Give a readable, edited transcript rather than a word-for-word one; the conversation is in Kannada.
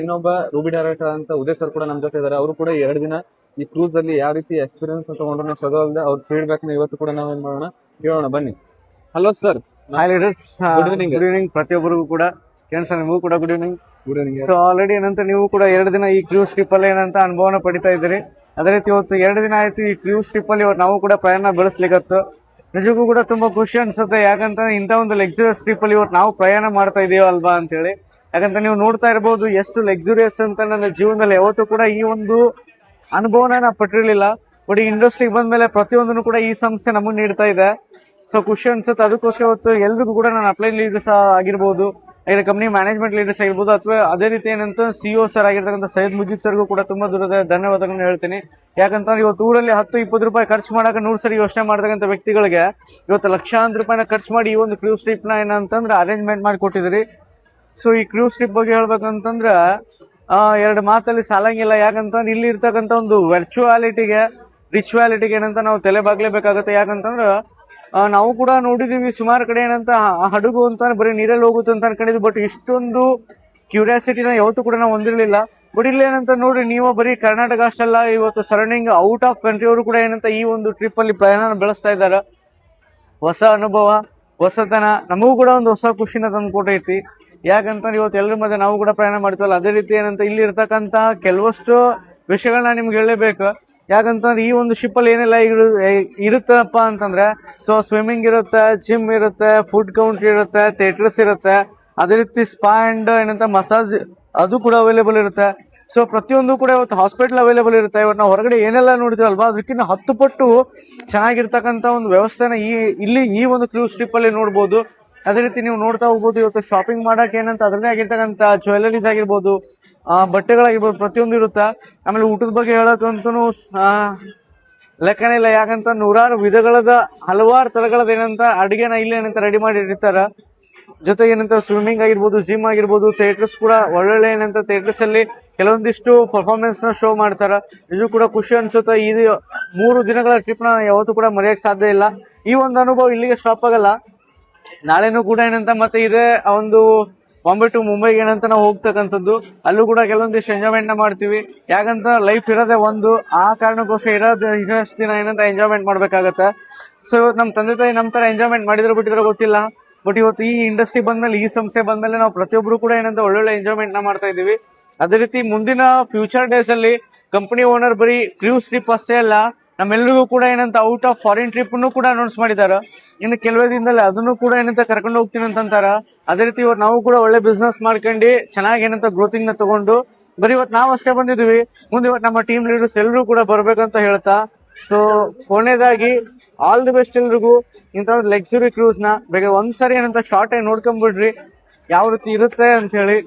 ಇನ್ನೊಬ್ಬ ರೂಬಿ ಡೈರೆಕ್ಟರ್ ಅಂತ ಉದಯ್ ಸರ್ ಕೂಡ ನಮ್ ಜೊತೆ ಇದಾರೆ. ಅವರು ಕೂಡ 2 ದಿನ ಈ ಕ್ರೂಸ್ ಅಲ್ಲಿ ಯಾವ ರೀತಿ ಎಕ್ಸ್ಪೀರಿಯನ್ಸ್ ತಗೊಂಡ್ರು ಸದಾ ಅಲ್ಲದೆ ಅವ್ರ ಫೀಡ್ಬ್ಯಾಕ್ ನ ಇವತ್ತು ಕೂಡ ನಾವು ಏನ್ ಮಾಡೋಣ ಕೇಳೋಣ ಬನ್ನಿ. Hello sir. Hi leaders, good evening. Good evening ಪ್ರತಿಯೊಬ್ಬರಿಗೂ ಕೂಡ. ಕೇಳಿಸ ನಿಮಗೂ ಕೂಡ good evening. Good evening. So already ಏನಂತ ನೀವು ಕೂಡ 2 ದಿನ ಈ ಕ್ರೂಸ್ ಟ್ರಿಪ್ ಅಲ್ಲಿ ಏನಂತ ಅನುಭವನ ಪಡಿತಾ ಇದ್ದೀರಿ. ಅದೇ ರೀತಿ ಇವತ್ತು 2 ದಿನ ಆಯ್ತು ಈ ಕ್ರೂಸ್ ಟ್ರಿಪ್ ಅಲ್ಲಿ ನಾವು ಕೂಡ ಪ್ರಯಾಣ ಬೆಳೆಸ್ಲಿಕ್ಕತ್ತು. ನಿಜಕ್ಕೂ ಕೂಡ ತುಂಬಾ ಖುಷಿ ಅನ್ಸುತ್ತೆ. ಯಾಕಂತ ಇಂಥ ಒಂದು ಲಕ್ಸುರಿಯಸ್ ಟ್ರಿಪ್ ಅಲ್ಲಿ ಇವತ್ತು ನಾವು ಪ್ರಯಾಣ ಮಾಡ್ತಾ ಇದೀವಿ ಅಲ್ವಾ ಅಂತ ಹೇಳಿ. ಯಾಕಂತ ನೀವು ನೋಡ್ತಾ ಇರಬಹುದು ಎಷ್ಟು ಲಕ್ಸುರಿಯಸ್ ಅಂತ ನನ್ನ ಜೀವನದಲ್ಲಿ ಯಾವತ್ತೂ ಕೂಡ ಈ ಒಂದು ಅನುಭವನ ನಾ ಪಟ್ಟಿರ್ಲಿಲ್ಲ. ಬಟ್ ಈ ಇಂಡಸ್ಟ್ರಿಗೆ ಬಂದ್ಮೇಲೆ ಪ್ರತಿಯೊಂದನ್ನು ಕೂಡ ಈ ಸಂಸ್ಥೆ ನಮಗೆ ನೀಡ್ತಾ ಇದೆ. ಸೊ ಖುಷಿ ಅನ್ಸುತ್ತೆ. ಅದಕ್ಕೋಸ್ಕರ ಇವತ್ತು ಎಲ್ರಿಗೂ ಕೂಡ ನಾನು ಅಪ್ಲೈ ಲೀಡರ್ಸ್ ಆಗಿರ್ಬೋದು, ಹಾಗೆ ಕಂಪನಿ ಮ್ಯಾನೇಜ್ಮೆಂಟ್ ಲೀಡರ್ಸ್ ಆಗಿರ್ಬೋದು, ಅಥವಾ ಅದೇ ರೀತಿ ಏನಂತ ಸಿಇಒ ಸರ್ ಆಗಿರ್ತಕ್ಕಂಥ ಸೈಯದ್ ಮುಜೀಬ್ ಸರ್ಗೂ ಕೂಡ ತುಂಬಾ ದೂರದ ಧನ್ಯವಾದಗಳನ್ನ ಹೇಳ್ತೀನಿ. ಯಾಕಂತಂದ್ರೆ ಇವತ್ತು ಊರಲ್ಲಿ 10-20 ರೂಪಾಯಿ ಖರ್ಚು ಮಾಡಕ್ಕೆ 100 ಸರಿ ಯೋಚನೆ ಮಾಡ್ತಕ್ಕಂಥ ವ್ಯಕ್ತಿಗಳಿಗೆ ಇವತ್ತು ಲಕ್ಷಾಂತರ ರೂಪಾಯಿನ ಖರ್ಚು ಮಾಡಿ ಈ ಒಂದು ಕ್ರೂಸ್ ಟ್ರಿಪ್ ನ ಏನಂತಂದ್ರೆ ಅರೇಂಜ್ಮೆಂಟ್ ಮಾಡಿ ಕೊಟ್ಟಿದ್ರಿ. ಸೊ ಈ ಕ್ರೂಸ್ ಟ್ರಿಪ್ ಬಗ್ಗೆ ಹೇಳ್ಬೇಕಂತಂದ್ರ 2 ಮಾತಲ್ಲಿ ಸಾಲಂಗಿಲ್ಲ. ಯಾಕಂತಂದ್ರೆ ಇಲ್ಲಿ ಇರ್ತಕ್ಕಂಥ ಒಂದು ವರ್ಚುವಾಲಿಟಿಗೆ ರಿಚುವಾಲಿಟಿಗೆ ಏನಂತ ನಾವು ತಲೆ ಬಾಗ್ಲೇಬೇಕಾಗತ್ತೆ. ಯಾಕಂತಂದ್ರ ನಾವು ಕೂಡ ನೋಡಿದೀವಿ ಸುಮಾರು ಕಡೆ ಏನಂತ ಹಡಗು ಅಂತ ಬರೀ ನೀರಲ್ಲಿ ಹೋಗುತ್ತೆ ಅಂತ ಅನ್ಕೊಂಡಿದ್ವಿ. ಬಟ್ ಇಷ್ಟೊಂದು ಕ್ಯೂರಿಯಾಸಿಟಿನ ಯಾವತ್ತೂ ಕೂಡ ನಾವು ಹೊಂದಿರಲಿಲ್ಲ. ಬಟ್ ಇಲ್ಲಿ ಏನಂತ ನೋಡ್ರಿ, ನೀವು ಬರೀ ಕರ್ನಾಟಕ ಅಷ್ಟಲ್ಲ, ಇವತ್ತು ಸರೌಂಡಿಂಗ್ ಔಟ್ ಆಫ್ ಕಂಟ್ರಿ ಅವರು ಕೂಡ ಏನಂತ ಈ ಒಂದು ಟ್ರಿಪ್ ಅಲ್ಲಿ ಪ್ರಯಾಣ ಬೆಳೆಸ್ತಾ ಇದ್ದಾರೆ. ಹೊಸ ಅನುಭವ, ಹೊಸತನ, ನಮಗೂ ಕೂಡ ಒಂದು ಹೊಸ ಖುಷಿನ ತಂದು ಕೊಟ್ಟೈತಿ. ಯಾಕಂತಂದ್ರೆ ಇವತ್ತು ಎಲ್ಲರ ಮಧ್ಯೆ ನಾವು ಕೂಡ ಪ್ರಯಾಣ ಮಾಡ್ತೀವಲ್ಲ, ಅದೇ ರೀತಿ ಏನಂತ ಇಲ್ಲಿ ಇರ್ತಕ್ಕಂತ ಕೆಲವಷ್ಟು ವಿಷಯಗಳನ್ನ ನಿಮ್ಗೆ ಹೇಳಬೇಕು. ಯಾಕಂತಂದ್ರೆ ಈ ಒಂದು ಶಿಪ್ ಅಲ್ಲಿ ಏನೆಲ್ಲ ಇರುತ್ತಪ್ಪ ಅಂತಂದ್ರೆ, ಸೊ ಸ್ವಿಮ್ಮಿಂಗ್ ಇರುತ್ತೆ, ಜಿಮ್ ಇರುತ್ತೆ, ಫುಡ್ ಕೌಂಟ್ರಿ ಇರುತ್ತೆ, ಥಿಯೇಟರ್ಸ್ ಇರುತ್ತೆ, ಅದೇ ರೀತಿ ಸ್ಪಾ ಅಂಡ್ ಏನಂತ ಮಸಾಜ್ ಅದು ಕೂಡ ಅವೈಲೇಬಲ್ ಇರುತ್ತೆ. ಸೊ ಪ್ರತಿಯೊಂದು ಕೂಡ ಇವತ್ತು ಹಾಸ್ಪಿಟಲ್ ಅವೈಲೇಬಲ್ ಇರುತ್ತೆ. ಇವತ್ತು ನಾವು ಹೊರಗಡೆ ಏನೆಲ್ಲ ನೋಡಿದ್ವಲ್ವಾ ಅದಕ್ಕಿಂತ 10 ಪಟ್ಟು ಚೆನ್ನಾಗಿರ್ತಕ್ಕಂಥ ಒಂದು ವ್ಯವಸ್ಥೆನ ಇಲ್ಲಿ ಈ ಒಂದು ಕ್ರೂಸ್ ಟ್ರಿಪ್ ಅಲ್ಲಿ ನೋಡ್ಬೋದು. ಅದೇ ರೀತಿ ನೀವು ನೋಡ್ತಾ ಹೋಗ್ಬೋದು. ಇವತ್ತು ಶಾಪಿಂಗ್ ಮಾಡಕ್ಕೆ ಏನಂತ ಅದರದೇ ಆಗಿರ್ತಕ್ಕಂಥ ಜ್ಯುವೆಲರೀಸ್ ಆಗಿರ್ಬೋದು, ಬಟ್ಟೆಗಳಾಗಿರ್ಬೋದು, ಪ್ರತಿಯೊಂದು ಇರುತ್ತೆ. ಆಮೇಲೆ ಊಟದ ಬಗ್ಗೆ ಹೇಳಕ್ಕಂತೂ ಲೆಕ್ಕನೇ ಇಲ್ಲ. ಯಾಕಂತ ನೂರಾರು ವಿಧಗಳದ ಹಲವಾರು ತರಗಳದ ಏನಂತ ಅಡಿಗೆನ ಇಲ್ಲಿ ಏನಂತ ರೆಡಿ ಮಾಡಿ ಇರ್ತಾರ. ಜೊತೆಗೆ ಏನಂತ ಸ್ವಿಮ್ಮಿಂಗ್ ಆಗಿರ್ಬೋದು, ಜಿಮ್ ಆಗಿರ್ಬೋದು, ಥಿಯೇಟರ್ಸ್ ಕೂಡ ಒಳ್ಳೊಳ್ಳೆ ಏನಂತ ಥಿಯೇಟರ್ಸ್ ಅಲ್ಲಿ ಕೆಲವೊಂದಿಷ್ಟು ಪರ್ಫಾರ್ಮೆನ್ಸ್ ನ ಶೋ ಮಾಡ್ತಾರ. ಇದು ಕೂಡ ಖುಷಿ ಅನ್ಸುತ್ತೆ. ಇದು 3 ದಿನಗಳ ಟ್ರಿಪ್ ನ ಯಾವತ್ತೂ ಕೂಡ ಮರೆಯಕ್ಕೆ ಸಾಧ್ಯ ಇಲ್ಲ. ಈ ಒಂದು ಅನುಭವ ಇಲ್ಲಿಗೆ ಸ್ಟಾಪ್ ಆಗಲ್ಲ. ನಾಳೆನೂ ಕೂಡ ಏನಂತ ಮತ್ತೆ ಇದೆ ಒಂದು ಬಾಂಬೆ ಟು ಮುಂಬೈಗೆ ಏನಂತ ನಾವು ಹೋಗ್ತಕ್ಕಂಥದ್ದು. ಅಲ್ಲೂ ಕೂಡ ಕೆಲವೊಂದಿಷ್ಟು ಎಂಜಾಯ್ಮೆಂಟ್ ನ ಮಾಡ್ತೀವಿ. ಯಾಕಂತ ಲೈಫ್ ಇರೋದೇ ಒಂದು, ಆ ಕಾರಣಕ್ಕೋಸ್ಕರ ಇರೋಷ್ಟು ದಿನ ಏನಂತ ಎಂಜಾಯ್ಮೆಂಟ್ ಮಾಡ್ಬೇಕಾಗತ್ತೆ. ಸೊ ಇವತ್ತು ನಮ್ಮ ತಂದೆ ತಾಯಿ ನಮ್ಮ ತರ ಎಂಜಾಯ್ಮೆಂಟ್ ಮಾಡಿದ್ರು ಬಿಟ್ಟಿದ್ರೆ ಗೊತ್ತಿಲ್ಲ. ಬಟ್ ಇವತ್ತು ಈ ಇಂಡಸ್ಟ್ರಿ ಬಂದ್ಮೇಲೆ, ಈ ಸಂಸ್ಥೆ ಬಂದ್ಮೇಲೆ ನಾವು ಪ್ರತಿಯೊಬ್ರು ಕೂಡ ಏನಂತ ಒಳ್ಳೊಳ್ಳೆ ಎಂಜಾಯ್ಮೆಂಟ್ ನ ಮಾಡ್ತಾ ಇದೀವಿ. ಅದೇ ರೀತಿ ಮುಂದಿನ ಫ್ಯೂಚರ್ ಡೇಸ್ ಅಲ್ಲಿ ಕಂಪನಿ ಓನರ್ ಬರೀ ಕ್ರೂಸ್ ಟ್ರಿಪ್ ಅಷ್ಟೇ ಅಲ್ಲ, ನಮ್ಮೆಲ್ಲರಿಗೂ ಕೂಡ ಏನಂತ ಔಟ್ ಆಫ್ ಫಾರಿನ್ ಟ್ರಿಪ್ ಕೂಡ ಅನೌನ್ಸ್ ಮಾಡಿದಾರೆ. ಇನ್ನು ಕೆಲವೇ ದಿನದಲ್ಲಿ ಅದನ್ನು ಕೂಡ ಏನಂತ ಕರ್ಕೊಂಡು ಹೋಗ್ತೀನಿ ಅಂತಂತಾರ. ಅದೇ ರೀತಿ ಇವತ್ತು ನಾವು ಕೂಡ ಒಳ್ಳೆ ಬಿಸ್ನೆಸ್ ಮಾಡ್ಕೊಂಡು ಚೆನ್ನಾಗಿ ಏನಂತ ಗ್ರೋತಿಂಗ್ ನ ತಗೊಂಡು ಬರೀ ಇವತ್ತು ನಾವು ಅಷ್ಟೇ ಬಂದಿದೀವಿ, ಮುಂದೆ ಇವತ್ತು ನಮ್ಮ ಟೀಮ್ ಲೀಡರ್ಸ್ ಎಲ್ಲರೂ ಕೂಡ ಬರ್ಬೇಕಂತ ಹೇಳ್ತಾ, ಸೊ ಕೊನೆಯದಾಗಿ ಆಲ್ ದಿ ಬೆಸ್ಟ್ ಎಲ್ರಿಗೂ. ಇಂಥ ಲಕ್ಸುರಿ ಕ್ರೂಸ್ ನ ಬೇಗ ಒಂದ್ಸರಿ ಏನಂತ ಶಾರ್ಟ್ ಆಗಿ ನೋಡ್ಕೊಂಡ್ಬಿಡ್ರಿ ಯಾವ ರೀತಿ ಇರುತ್ತೆ ಅಂತ ಹೇಳಿ.